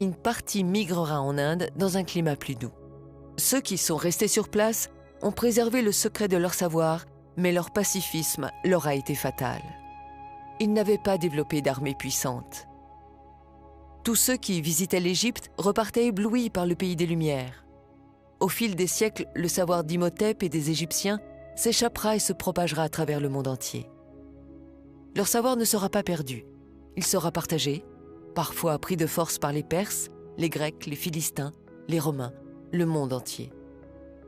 une partie migrera en Inde dans un climat plus doux. Ceux qui sont restés sur place ont préservé le secret de leur savoir, mais leur pacifisme leur a été fatal. Ils n'avaient pas développé d'armée puissante. Tous ceux qui visitaient l'Égypte repartaient éblouis par le pays des Lumières. Au fil des siècles, le savoir d'Imhotep et des Égyptiens s'échappera et se propagera à travers le monde entier. Leur savoir ne sera pas perdu. Il sera partagé, parfois pris de force par les Perses, les Grecs, les Philistins, les Romains, le monde entier.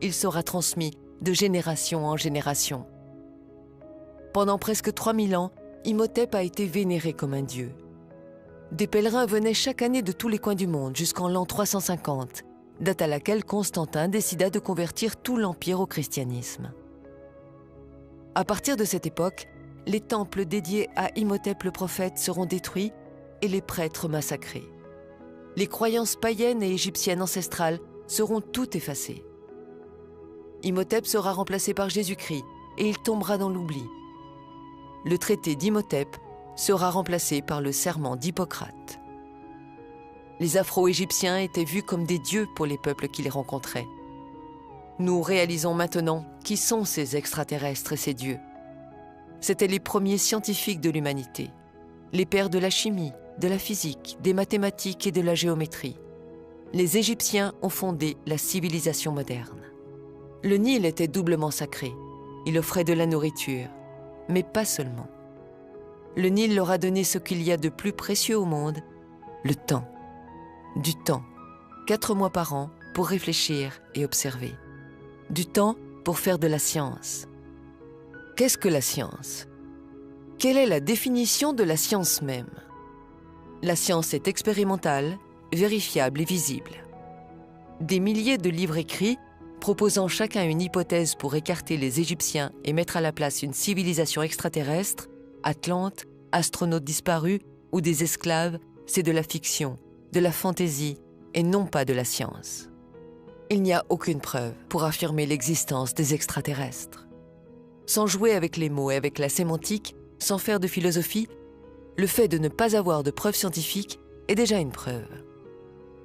Il sera transmis de génération en génération. Pendant presque 3000 ans, Imhotep a été vénéré comme un dieu. Des pèlerins venaient chaque année de tous les coins du monde jusqu'en l'an 350, date à laquelle Constantin décida de convertir tout l'Empire au christianisme. À partir de cette époque, les temples dédiés à Imhotep le prophète seront détruits et les prêtres massacrés. Les croyances païennes et égyptiennes ancestrales seront toutes effacées. Imhotep sera remplacé par Jésus-Christ et il tombera dans l'oubli. Le traité d'Imhotep sera remplacé par le serment d'Hippocrate. Les Afro-Égyptiens étaient vus comme des dieux pour les peuples qui les rencontraient. Nous réalisons maintenant qui sont ces extraterrestres et ces dieux. C'étaient les premiers scientifiques de l'humanité, les pères de la chimie, de la physique, des mathématiques et de la géométrie. Les Égyptiens ont fondé la civilisation moderne. Le Nil était doublement sacré. Il offrait de la nourriture, mais pas seulement. Le Nil leur a donné ce qu'il y a de plus précieux au monde, le temps. Du temps, 4 mois par an pour réfléchir et observer. Du temps pour faire de la science. Qu'est-ce que la science? Quelle est la définition de la science même? La science est expérimentale, vérifiable et visible. Des milliers de livres écrits, proposant chacun une hypothèse pour écarter les Égyptiens et mettre à la place une civilisation extraterrestre, Atlante, astronautes disparus ou des esclaves, c'est de la fiction, de la fantaisie et non pas de la science. Il n'y a aucune preuve pour affirmer l'existence des extraterrestres. Sans jouer avec les mots et avec la sémantique, sans faire de philosophie, le fait de ne pas avoir de preuves scientifiques est déjà une preuve.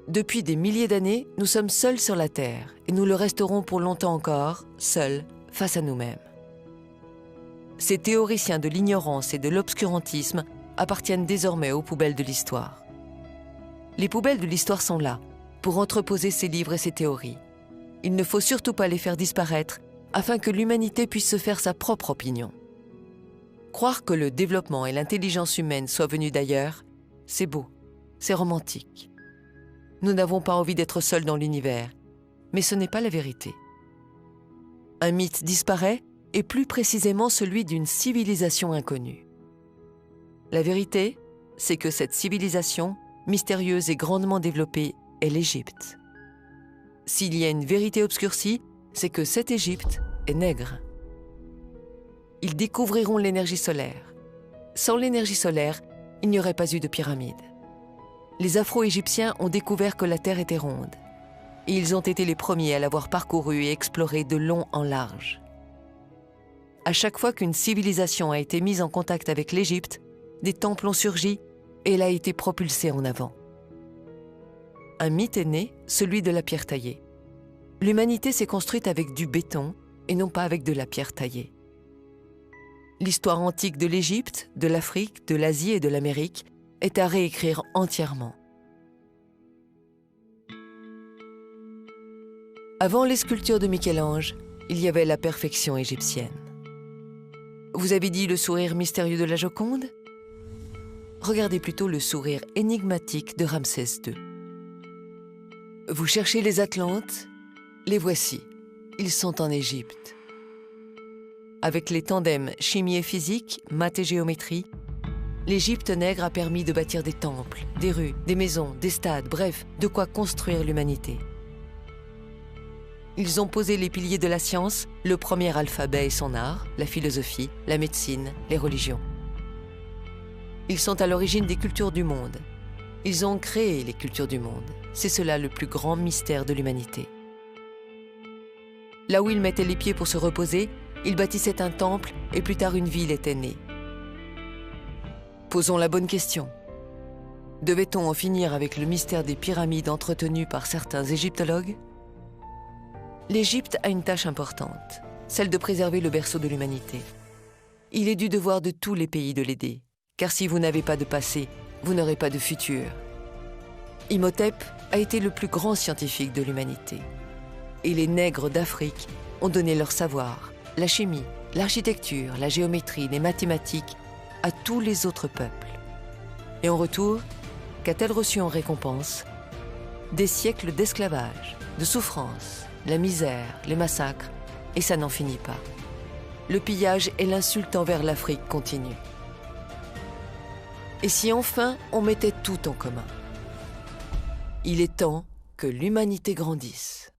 Depuis des milliers d'années, nous sommes seuls sur la Terre et nous le resterons pour longtemps encore, seuls, face à nous-mêmes. Ces théoriciens de l'ignorance et de l'obscurantisme appartiennent désormais aux poubelles de l'histoire. Les poubelles de l'histoire sont là, pour entreposer ces livres et ces théories. Il ne faut surtout pas les faire disparaître afin que l'humanité puisse se faire sa propre opinion. Croire que le développement et l'intelligence humaine soient venus d'ailleurs, c'est beau, c'est romantique. Nous n'avons pas envie d'être seuls dans l'univers, mais ce n'est pas la vérité. Un mythe disparaît, et plus précisément celui d'une civilisation inconnue. La vérité, c'est que cette civilisation, mystérieuse et grandement développée, est l'Égypte. S'il y a une vérité obscurcie, c'est que cette Égypte est nègre. Ils découvriront l'énergie solaire. Sans l'énergie solaire, il n'y aurait pas eu de pyramide. Les Afro-Égyptiens ont découvert que la Terre était ronde. Et ils ont été les premiers à l'avoir parcourue et explorée de long en large. À chaque fois qu'une civilisation a été mise en contact avec l'Égypte, des temples ont surgi et elle a été propulsée en avant. Un mythe est né, celui de la pierre taillée. L'humanité s'est construite avec du béton et non pas avec de la pierre taillée. L'histoire antique de l'Égypte, de l'Afrique, de l'Asie et de l'Amérique est à réécrire entièrement. Avant les sculptures de Michel-Ange, il y avait la perfection égyptienne. Vous avez dit le sourire mystérieux de la Joconde? Regardez plutôt le sourire énigmatique de Ramsès II. Vous cherchez les Atlantes? Les voici. Ils sont en Égypte. Avec les tandems chimie et physique, maths et géométrie, l'Égypte nègre a permis de bâtir des temples, des rues, des maisons, des stades, bref, de quoi construire l'humanité. Ils ont posé les piliers de la science, le premier alphabet et son art, la philosophie, la médecine, les religions. Ils sont à l'origine des cultures du monde. Ils ont créé les cultures du monde. C'est cela le plus grand mystère de l'humanité. Là où ils mettaient les pieds pour se reposer, ils bâtissaient un temple et plus tard une ville était née. Posons la bonne question. Devait-on en finir avec le mystère des pyramides entretenu par certains égyptologues? L'Égypte a une tâche importante, celle de préserver le berceau de l'humanité. Il est du devoir de tous les pays de l'aider, car si vous n'avez pas de passé, vous n'aurez pas de futur. Imhotep a été le plus grand scientifique de l'humanité. Et les nègres d'Afrique ont donné leur savoir, la chimie, l'architecture, la géométrie, les mathématiques à tous les autres peuples. Et en retour, qu'a-t-elle reçu en récompense? Des siècles d'esclavage, de souffrance, la misère, les massacres, et ça n'en finit pas. Le pillage et l'insulte envers l'Afrique continuent. Et si enfin on mettait tout en commun? Il est temps que l'humanité grandisse.